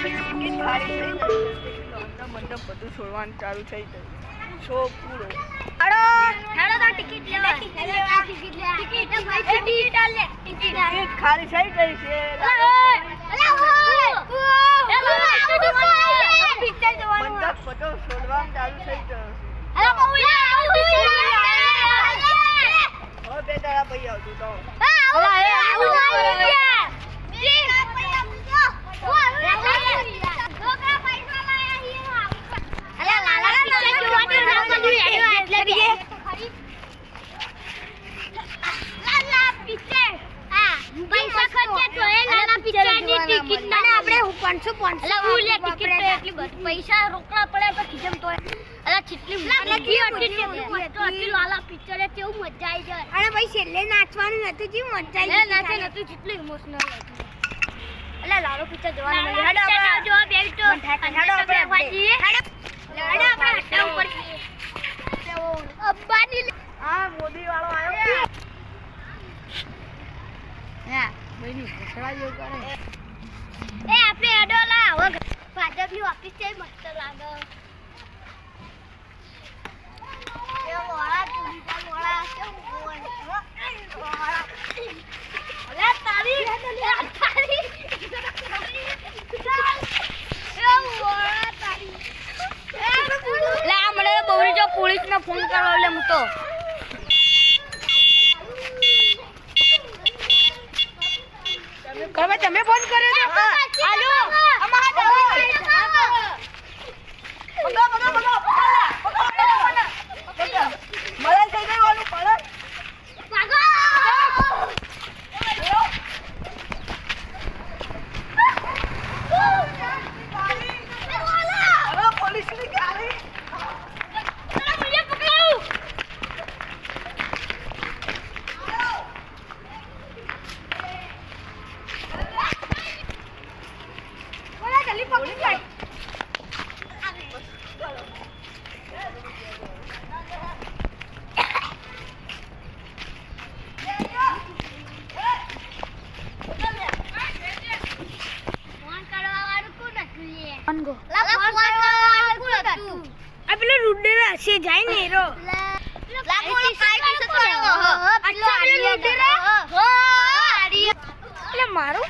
Ticket ખાલી થઈ ગઈ મંડપ બધું છોડવાનું ચાલુ થઈ ગયું. શો પૂરો. હેડો તો ટિકિટ લેવા. ટિકિટ ખાલી થઈ ગઈ છે. મંડપ બધો છોડવાનું ચાલુ થઈ ગયો. હવે બે દાડા પછી આવતું તો પૈસા રોકડા પડે ખીજમ તો લાલા પિક્ચર કેવું મજા આવી જાય. અને ભાઈ છેલ્લે નાચવાનું નતું જે મજા આવી નાચે નતું જેટલું ઇમોશનલ હતું. એટલે લાલો પિક્ચર જોવાનું મળ્યું. હેડો જોવા બેસી તો હેડો આપણે ઉપર અબ્બાની આ મોદી વાળો આવ્યો. હા બની ઘસડા જેવું કરે. એ આપણે હેડો લા હવે ભાજપની ઓફિસ છે મસ્ત લાગે. એ વાળા તુંડા વાળા કેમ બોલ અલે તારી પોલીસ ને ફોન કરો એટલે હું તો તમે ફોન કર્યો તો હાલો મળે થઈ ગયું ઓલું પડે. પોલીસની ગાડી જાય ને રો એટલે મારો